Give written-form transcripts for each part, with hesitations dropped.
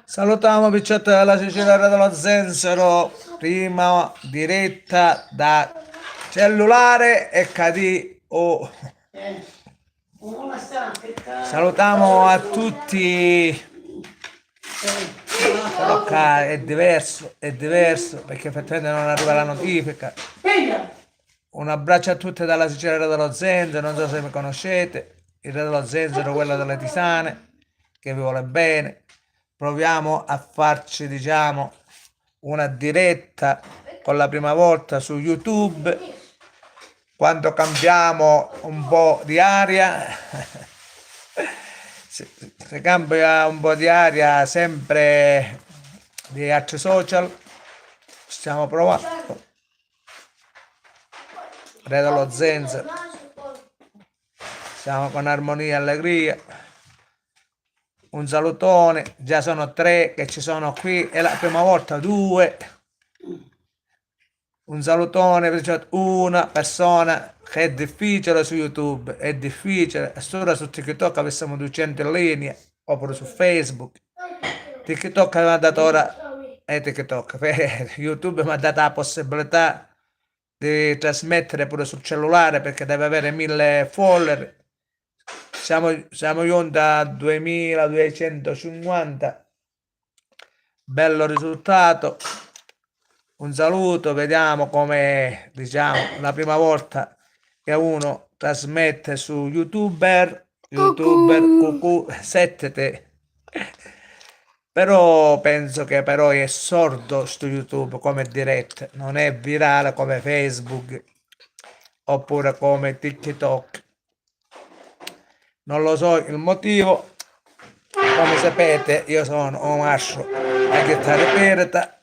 Salutiamo Picciotti della Sicilia dello Zenzero, prima diretta da cellulare e cadì. Salutiamo a tutti. Però è diverso perché effettivamente non arriva la notifica. Un abbraccio a tutti dalla Sicilia dello Zenzero, non so se mi conoscete, il re dello Zenzero, quello delle tisane, che vi vuole bene. Proviamo a farci, diciamo, una diretta con la prima volta su YouTube. Quando cambiamo un po' di aria, se cambia un po' di aria sempre di altri social, stiamo provando. Re dello Zenzero, siamo con armonia e allegria. Un salutone, già sono 3 che ci sono qui, è la prima volta 2. Un salutone per una persona che è difficile su YouTube, è difficile, solo su TikTok avessimo 200 in linea, oppure su Facebook. TikTok mi ha dato ora, TikTok, per YouTube mi ha dato la possibilità di trasmettere pure sul cellulare perché deve avere 1000 follower. Siamo giunti a 2250. Bello risultato. Un saluto, vediamo come, diciamo, la prima volta che uno trasmette su YouTuber cucù, settete. Però penso che però è sordo su YouTube come diretta, non è virale come Facebook oppure come TikTok. Non lo so il motivo, come sapete io sono un maestro a chitarra aperta.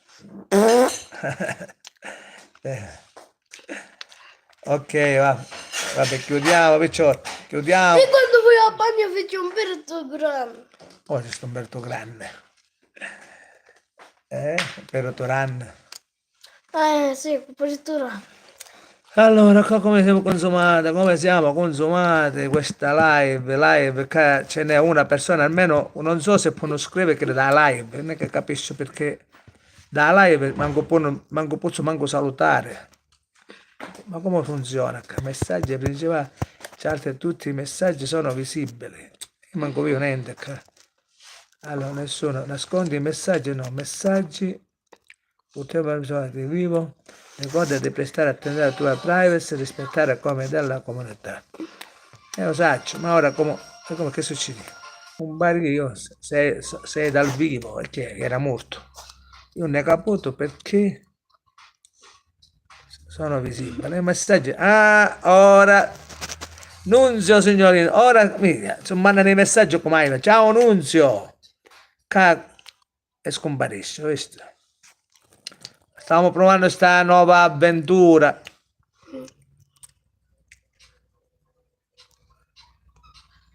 Ok, vabbè, chiudiamo, picciotti, chiudiamo. E quando voi a bagno fece Umberto Grande? Oh, c'è sto Umberto Grande. Umberto Grande. Sì, addirittura. Allora, come siamo consumati questa live, che ce n'è una persona, almeno non so se può scrivere che da live, non è che capisco perché da live manco salutare. Ma come funziona? Messaggi principali, certe tutti i messaggi sono visibili. Io manco vedo niente. Allora, nessuno nascondi i messaggi, no, messaggi, potevo di vivo. Ricorda di prestare attenzione alla tua privacy e rispettare come della comunità. Lo saccio, ma ora come che succede? Un barrio sei dal vivo perché era morto. Io ne caputo perché sono visibili. I messaggi. Ora Nunzio signorino, ora mi mandano i messaggi come ciao Nunzio. E scomparisce, visto? Stiamo provando questa nuova avventura.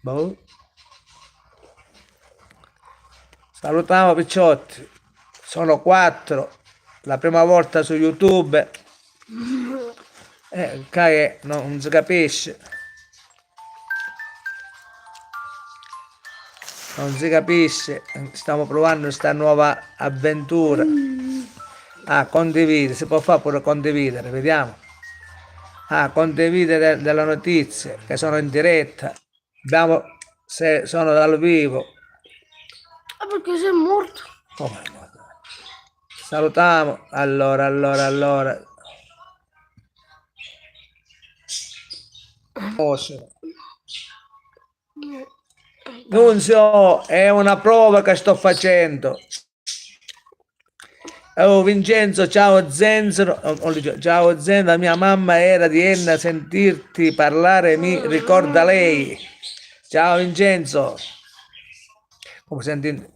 Boh. Salutiamo picciotti. Sono 4. La prima volta su YouTube. Che non si capisce. Non si capisce. Stiamo provando questa nuova avventura. Condivide, si può fare pure condividere, vediamo. Condividere delle notizie che sono in diretta. Vediamo se sono dal vivo. Perché sei morto? Come è morto? Salutiamo. Allora. Nunzio, è una prova che sto facendo. Oh Vincenzo, ciao Zenzero, ciao Zenzero, la mia mamma era di Enna, sentirti parlare mi ricorda lei. Ciao Vincenzo. Come senti?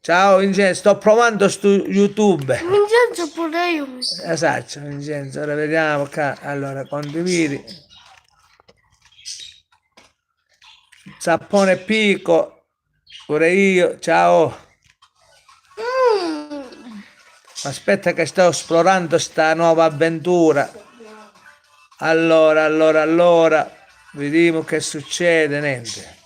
Ciao Vincenzo, sto provando su YouTube. Vincenzo pure io. Esatto, Vincenzo, ora vediamo qua. Allora, condividi. Zappone Pico, pure io, ciao. Aspetta che sto esplorando sta nuova avventura. Allora. Vediamo che succede, niente.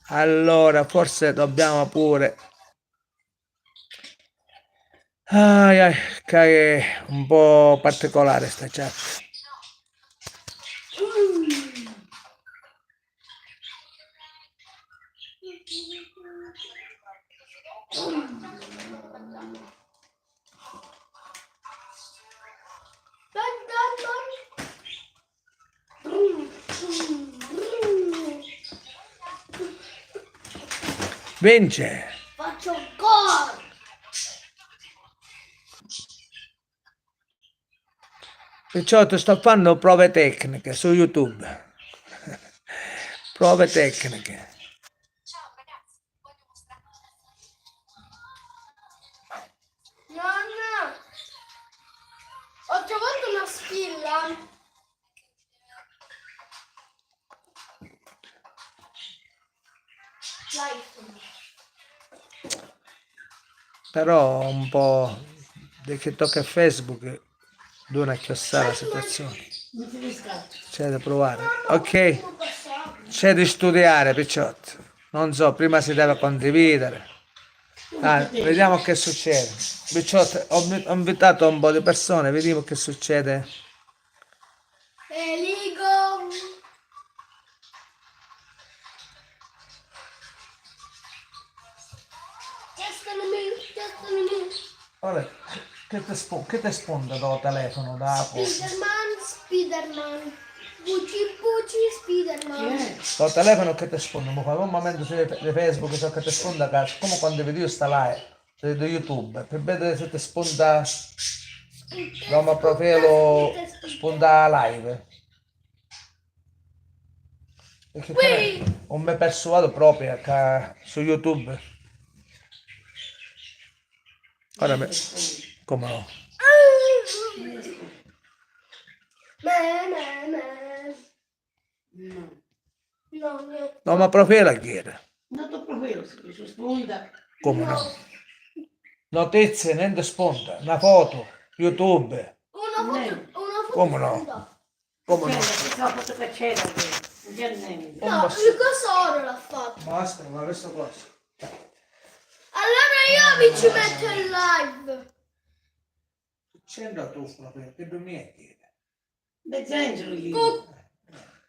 Allora, forse dobbiamo pure... Ai, ai, che è un po' particolare sta chat. Dai, dai, dai. Vince! Faccio gol. Picciotto, sto facendo prove tecniche su YouTube. Prove tecniche. Nonna, ho trovato una spilla. L'iPhone. Però un po' di che tocca Facebook due una chiossata la situazione. Non ti riscatto. C'è da provare. Come Ok, passare? c'è di studiare, Picciotto. Non so, prima si deve condividere. Vediamo che succede. Picciotto, ho invitato un po' di persone, vediamo che succede. Eligo. Testami me. Vabbè, che te sponda dal telefono, da posta? Spiderman. Buci, Spiderman. Dal telefono che te sponda? Ma quando un momento su di Facebook so che te sponda, come quando vedi io sta live di YouTube, per vedere se ti sponda da un profilo sponda live. Perché non mi persuado proprio che su YouTube. Ora me... Come no? Me. No. No. No, ma profilo chiede. Non ti profilo, su sponda. Come no? Notizie, niente sponda, una foto, YouTube. Una foto Come no? sponda. Come no? Questa foto che c'era, non c'è niente. No, il Cosoro l'ha fatto. Basta, ma questo cosa? Allora io mi ci metto in live. C'entra tu, proprio, che dormi chiede. Mezz'angelo io.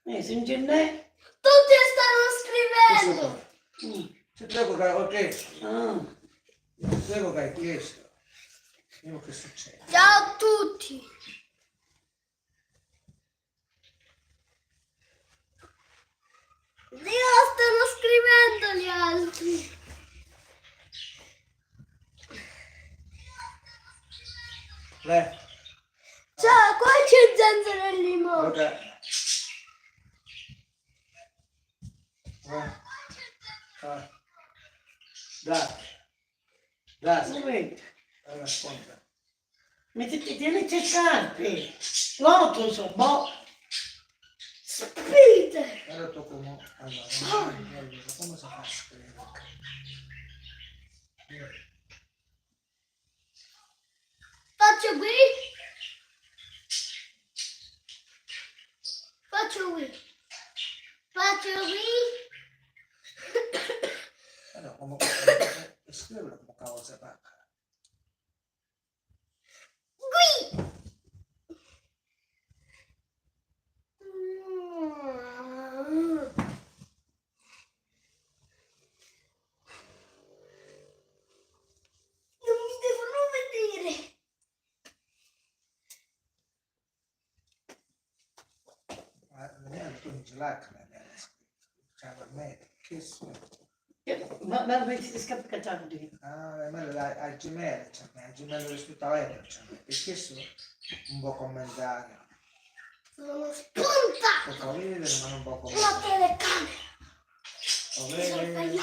Se non ce n'è. Tutti stanno scrivendo. Ti prego che, ok, Ah. ti prego che hai chiesto. Vediamo che succede. Ciao a tutti. Dio, stanno scrivendo gli altri. Ciao, qua c'è Zanzara e limone. Ok. Dai, Un momento. risponda. Mettiti, tieni le scarpe. L'otto so, boh. Spite. Ora tocco allora, come si fa a scrivere? Faccio qui. Faccio qui. Faccio qui. Allora, come scrivere come cavolo si fa? Qui. Non mi devono vedere. Vediamo tu non ce l'hai che mi viene scritto. Cioè, per me, che sono? Ma mettiti le scarpe caccianti. Ah, a me al Gmail, cioè, al Gmail rispetto a lei, cioè, perché sono un po' commentare. Sono spunta. Posso vedere, ma non può La commentare. telecamera. Lo vedi?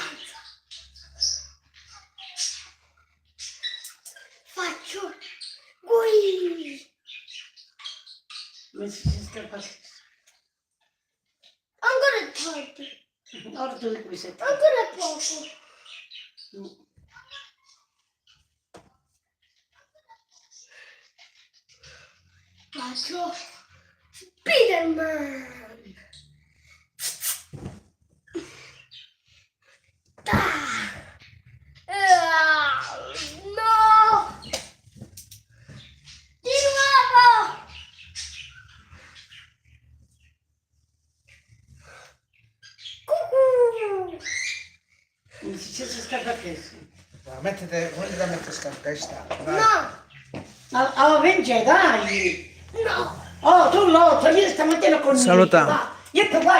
Faccio qui. Mettiti le scarpe. Ancora tanto. Ora tu di qui sei. Ancora poco. Faccio Spiderman. No! Di nuovo! Cucù! Mi si scappa questo. Mettete, volete mettere scarpetta? Dai. No! Oh, vince, dai! No! Oh, tu lotta, io stamattina con Salutiamo. Io qua